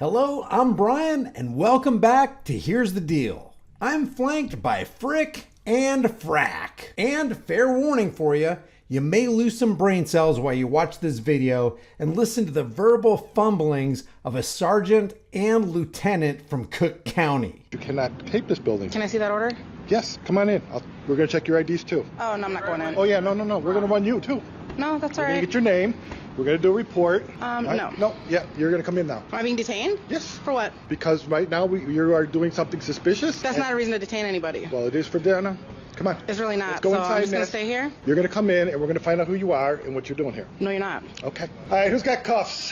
Hello, I'm Brian, and welcome back to Here's the Deal. I'm flanked by Frick and Frack. And fair warning for you, you may lose some brain cells while you watch this video and listen to the verbal fumblings of a sergeant and lieutenant from Cook County. You cannot tape this building. Can I see that order? Yes, come on in. We're going to check your IDs too. Oh, no, I'm not going in. Oh, yeah, no. We're going to run you too. No, that's all We're going right. to get your name. We're going to do a report. No. No, yeah, you're going to come in now. Am I being detained? Yes. For what? Because right now you are doing something suspicious. That's not a reason to detain anybody. Well, it is for dinner. Come on. It's really not. Let's go so inside, I'm just going man. to stay here? You're going to come in and we're going to find out who you are and what you're doing here. No, you're not. Okay. All right, who's got cuffs?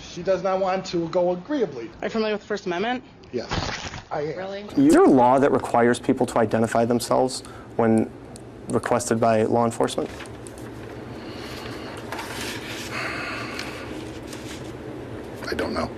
She does not want to go agreeably. Are you familiar with the First Amendment? Yes, I am. Really? Is there a law that requires people to identify themselves when requested by law enforcement? I don't know.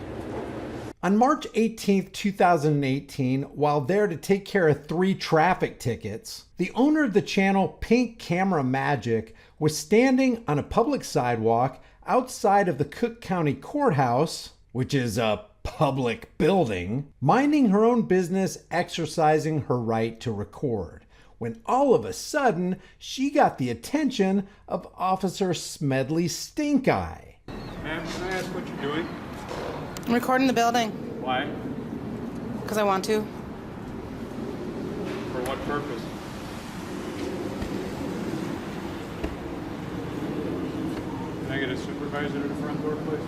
On March 18th, 2018, while there to take care of 3 traffic tickets, the owner of the channel Pink Camera Magic was standing on a public sidewalk outside of the Cook County Courthouse, which is a public building, minding her own business, exercising her right to record, when all of a sudden she got the attention of Officer Smedley Stinkeye. Ma'am, can I ask what you're doing? I'm recording the building. Why? Because I want to. For what purpose? Can I get a supervisor to the front door, please?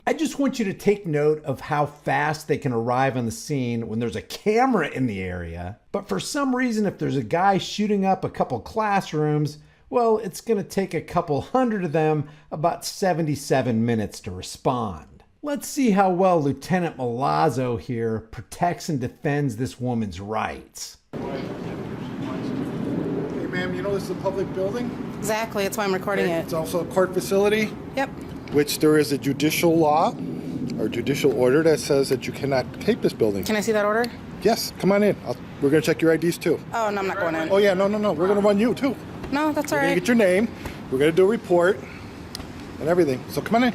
I just want you to take note of how fast they can arrive on the scene when there's a camera in the area. But for some reason, if there's a guy shooting up a couple classrooms, well, it's going to take a couple hundred of them about 77 minutes to respond. Let's see how well Lieutenant Malazzo here protects and defends this woman's rights. Hey, ma'am, you know this is a public building? Exactly. That's why I'm recording it. It's also a court facility. Yep. Which there is a judicial law or judicial order that says that you cannot tape this building. Can I see that order? Yes, come on in. We're going to check your IDs too. Oh, no, I'm not going in. Oh, yeah, no. We're going to run you too. No, that's all We're going to right. get your name. We're going to do a report and everything. So come on in.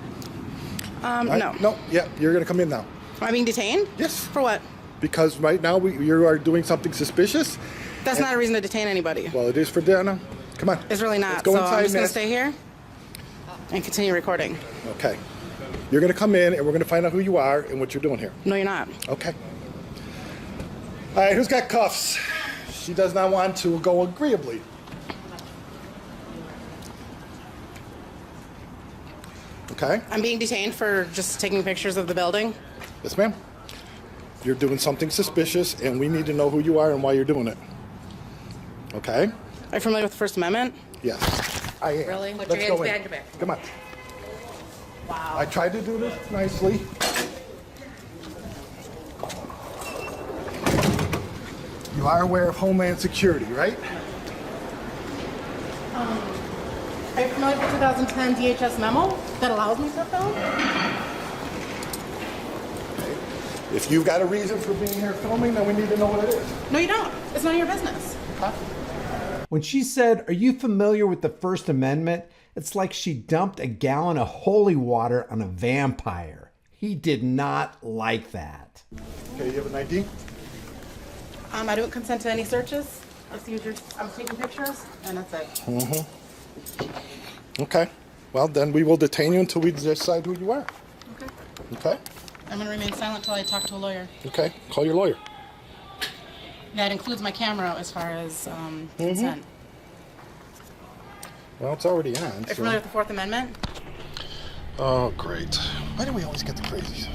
No. No, yeah, you're going to come in now. Am I being detained? Yes. For what? Because right now you are doing something suspicious. That's not a reason to detain anybody. Well, it is for dinner. Come on. It's really not. Let's go so inside, I'm just going man. to stay here and continue recording. Okay. You're going to come in and we're going to find out who you are and what you're doing here. No, you're not. Okay. All right, who's got cuffs? She does not want to go agreeably. Okay. I'm being detained for just taking pictures of the building. Yes, ma'am. You're doing something suspicious and we need to know who you are and why you're doing it. Okay? Are you familiar with the First Amendment? Yes. I am. Really? Let's Put your hands go in. behind your back. Come on. Wow. I tried to do this nicely. You are aware of Homeland Security, right? Are you familiar with the 2010 DHS memo that allows me to film? If you've got a reason for being here filming, then we need to know what it is. No, you don't. It's none of your business. Huh? When she said, "Are you familiar with the First Amendment?" it's like she dumped a gallon of holy water on a vampire. He did not like that. Okay, you have an ID? I don't consent to any searches. I'm taking pictures, and that's it. Okay. Well, then we will detain you until we decide who you are. Okay. Okay? I'm going to remain silent until I talk to a lawyer. Okay. Call your lawyer. That includes my camera as far as consent. Well, it's already on. Are you So. familiar with the Fourth Amendment? Oh, great. Why do we always get the crazies?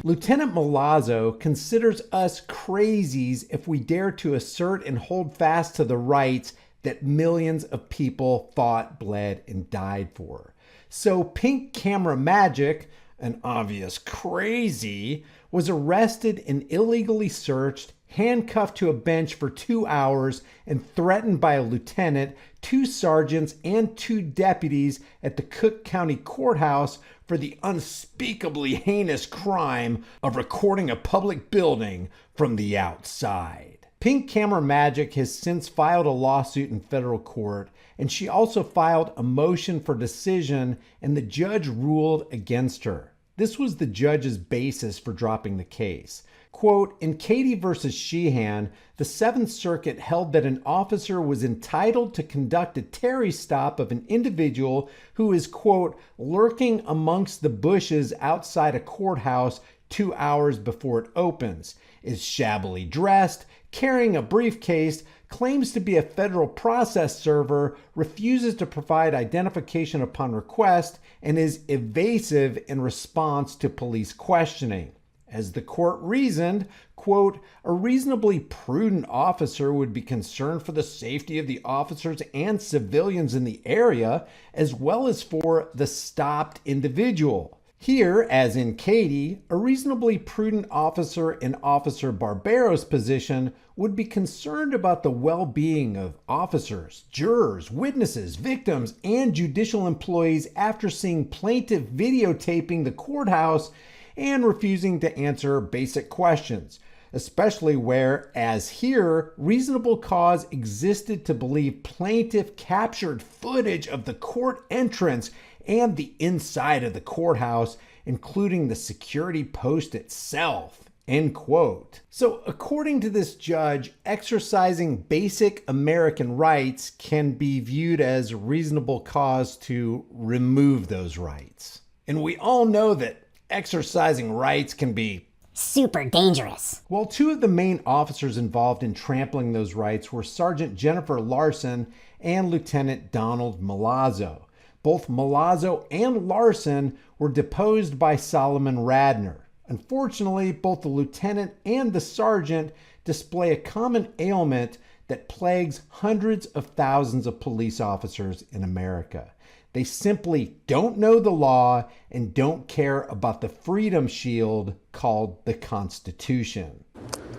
Lieutenant Malazzo considers us crazies if we dare to assert and hold fast to the rights that millions of people fought, bled, and died for. So Pink Camera Magic, an obvious crazy, was arrested and illegally searched, handcuffed to a bench for 2 hours, and threatened by a lieutenant, 2 sergeants, and 2 deputies at the Cook County Courthouse for the unspeakably heinous crime of recording a public building from the outside. Pink Camera Magic has since filed a lawsuit in federal court, and she also filed a motion for decision, and the judge ruled against her. This was the judge's basis for dropping the case. Quote, in Katie versus Sheehan, the Seventh Circuit held that an officer was entitled to conduct a Terry stop of an individual who is, quote, lurking amongst the bushes outside a courthouse 2 hours before it opens, is shabbily dressed, carrying a briefcase, claims to be a federal process server, refuses to provide identification upon request, and is evasive in response to police questioning. As the court reasoned, quote, a reasonably prudent officer would be concerned for the safety of the officers and civilians in the area, as well as for the stopped individual. Here, as in Katie, a reasonably prudent officer in Officer Barbero's position would be concerned about the well-being of officers, jurors, witnesses, victims, and judicial employees after seeing plaintiff videotaping the courthouse and refusing to answer basic questions, especially where, as here, reasonable cause existed to believe plaintiff captured footage of the court entrance and the inside of the courthouse, including the security post itself, end quote. So according to this judge, exercising basic American rights can be viewed as reasonable cause to remove those rights. And we all know that exercising rights can be super dangerous. Well, two of the main officers involved in trampling those rights were Sergeant Jennifer Larson and Lieutenant Donald Milazzo. Both Milazzo and Larson were deposed by Solomon Radner. Unfortunately, both the lieutenant and the sergeant display a common ailment that plagues hundreds of thousands of police officers in America. They simply don't know the law and don't care about the freedom shield called the Constitution.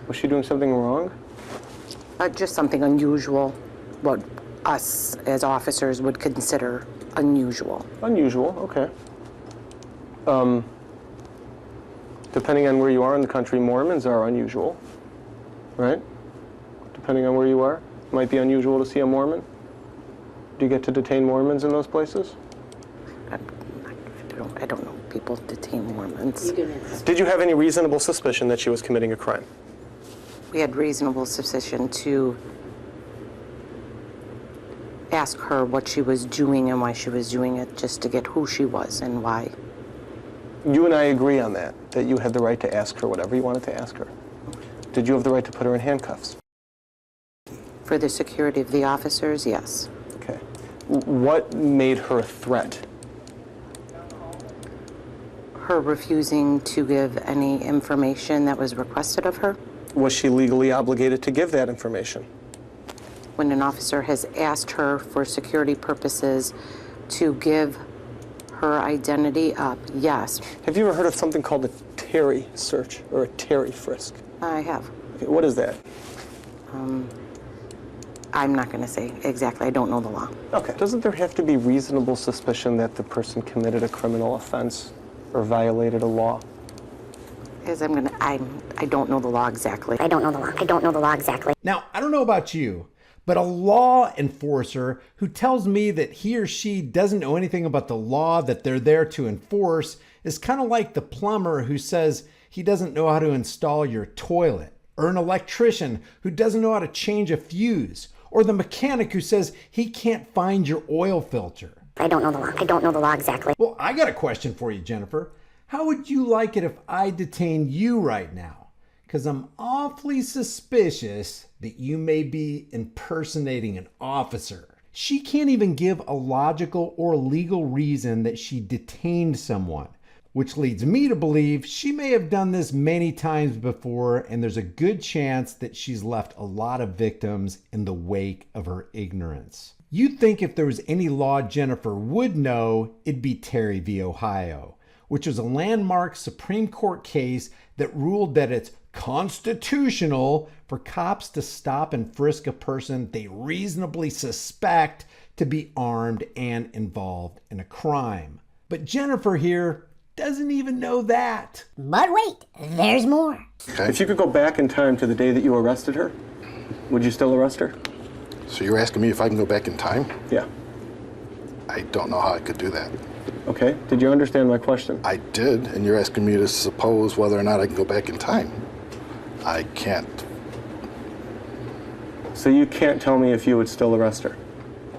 Was she doing something wrong? Just something unusual, what us as officers would consider unusual. Unusual, okay. Depending on where you are in the country, Mormons are unusual, right? Depending on where you are, it might be unusual to see a Mormon. Do you get to detain Mormons in those places? I don't know. People detain Mormons. Did you have any reasonable suspicion that she was committing a crime? We had reasonable suspicion to ask her what she was doing and why she was doing it, just to get who she was and why. You and I agree on that you had the right to ask her whatever you wanted to ask her. Did you have the right to put her in handcuffs? For the security of the officers, yes. Okay. What made her a threat? Her refusing to give any information that was requested of her. Was she legally obligated to give that information? When an officer has asked her for security purposes to give her identity up, yes. Have you ever heard of something called a Terry search or a Terry frisk? I have. Okay, what is that? I'm not going to say exactly. I don't know the law. Okay. Doesn't there have to be reasonable suspicion that the person committed a criminal offense or violated a law? As I don't know the law exactly. I don't know the law exactly. Now, I don't know about you, but a law enforcer who tells me that he or she doesn't know anything about the law that they're there to enforce is kind of like the plumber who says he doesn't know how to install your toilet, or an electrician who doesn't know how to change a fuse, or the mechanic who says he can't find your oil filter. I don't know the law exactly. Well, I got a question for you, Jennifer. How would you like it if I detained you right now? Because I'm awfully suspicious that you may be impersonating an officer. She can't even give a logical or legal reason that she detained someone, which leads me to believe she may have done this many times before, and there's a good chance that she's left a lot of victims in the wake of her ignorance. You'd think if there was any law Jennifer would know, it'd be Terry v. Ohio, which was a landmark Supreme Court case that ruled that it's constitutional for cops to stop and frisk a person they reasonably suspect to be armed and involved in a crime. But Jennifer here doesn't even know that. But wait, there's more. If you could go back in time to the day that you arrested her, Would you still arrest her? So you're asking me if I can go back in time? Yeah. I don't know how I could do that. Okay. Did you understand my question? I did, and you're asking me to suppose whether or not I can go back in time. I can't. So you can't tell me if you would still arrest her?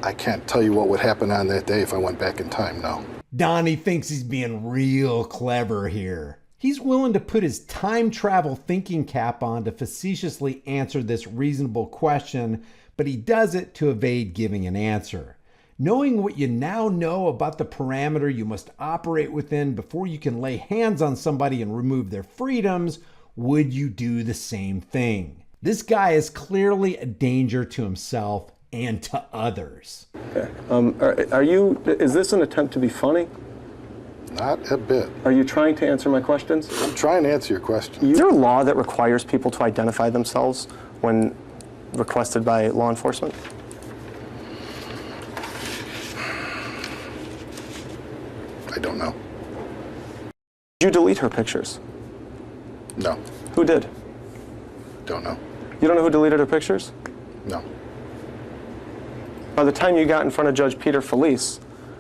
I can't tell you what would happen on that day if I went back in time, no. Donnie thinks he's being real clever here. He's willing to put his time travel thinking cap on to facetiously answer this reasonable question, but he does it to evade giving an answer. Knowing what you now know about the parameter you must operate within before you can lay hands on somebody and remove their freedoms, would you do the same thing? This guy is clearly a danger to himself and to others. Okay. Is this an attempt to be funny? Not a bit. Are you trying to answer my questions? I'm trying to answer your question. Is there a law that requires people to identify themselves when requested by law enforcement? I don't know. Did you delete her pictures? No. Who did? Don't know. You don't know who deleted her pictures? No. By the time you got in front of Judge Peter Felice,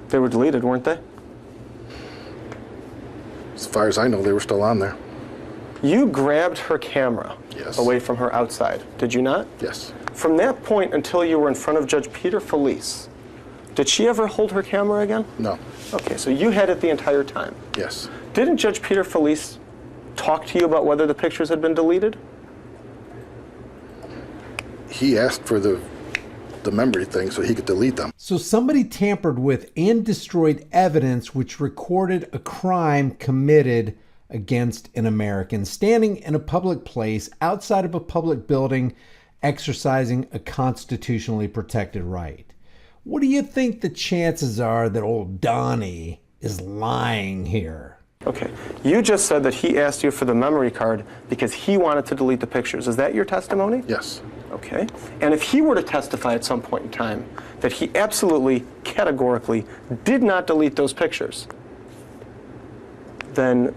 they were deleted, weren't they? As far as I know, they were still on there. You grabbed her camera Yes. away from her outside, did you not? Yes. From that point until you were in front of Judge Peter Felice, did she ever hold her camera again? No. Okay, so you had it the entire time. Yes. Didn't Judge Peter Felice talk to you about whether the pictures had been deleted? He asked for the memory thing so he could delete them. So somebody tampered with and destroyed evidence which recorded a crime committed against an American standing in a public place outside of a public building exercising a constitutionally protected right. What do you think the chances are that old Donnie is lying here? Okay, you just said that he asked you for the memory card because he wanted to delete the pictures. Is that your testimony? Yes. Okay, and if he were to testify at some point in time that he absolutely, categorically did not delete those pictures, then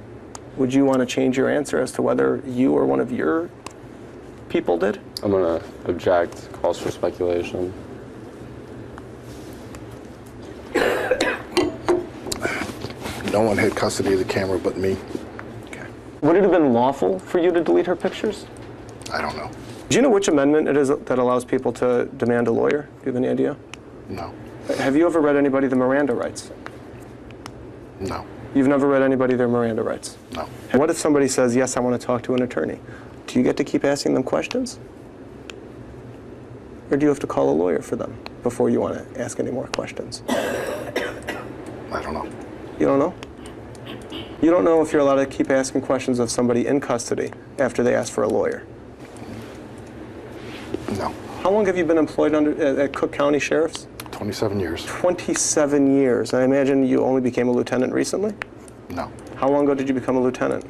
would you want to change your answer as to whether you or one of your people did? I'm going to object, calls for speculation. No one had custody of the camera but me. Okay. Would it have been lawful for you to delete her pictures? I don't know. Do you know which amendment it is that allows people to demand a lawyer? Do you have any idea? No. Have you ever read anybody the Miranda rights? No. You've never read anybody their Miranda rights? No. And what if somebody says, yes, I want to talk to an attorney? Do you get to keep asking them questions? Or do you have to call a lawyer for them before you want to ask any more questions? I don't know. You don't know? You don't know if you're allowed to keep asking questions of somebody in custody after they ask for a lawyer? No. How long have you been employed at Cook County Sheriff's? 27 years. 27 years. I imagine you only became a lieutenant recently? No. How long ago did you become a lieutenant?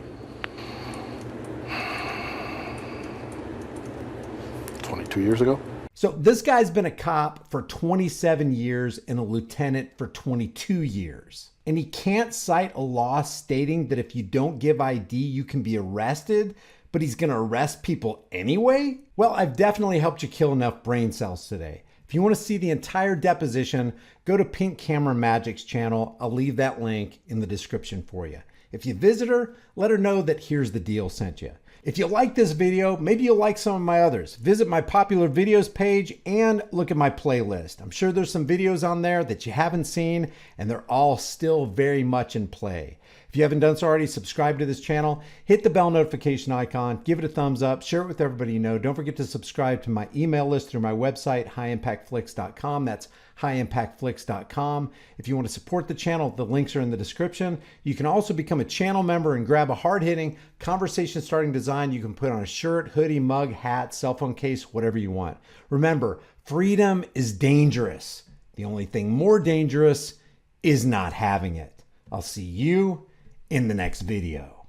22 years ago. So this guy's been a cop for 27 years and a lieutenant for 22 years. And he can't cite a law stating that if you don't give ID, you can be arrested, but he's going to arrest people anyway? Well, I've definitely helped you kill enough brain cells today. If you want to see the entire deposition, go to Pink Camera Magic's channel. I'll leave that link in the description for you. If you visit her, let her know that Here's the Deal sent you. If you like this video, maybe you'll like some of my others. Visit my popular videos page and look at my playlist. I'm sure there's some videos on there that you haven't seen, and they're all still very much in play. If you haven't done so already, subscribe to this channel, hit the bell notification icon, give it a thumbs up, share it with everybody you know. Don't forget to subscribe to my email list through my website, highimpactflix.com. That's highimpactflix.com. If you want to support the channel, the links are in the description. You can also become a channel member and grab a hard-hitting, conversation-starting design you can put on a shirt, hoodie, mug, hat, cell phone case, whatever you want. Remember, freedom is dangerous. The only thing more dangerous is not having it. I'll see you in the next video.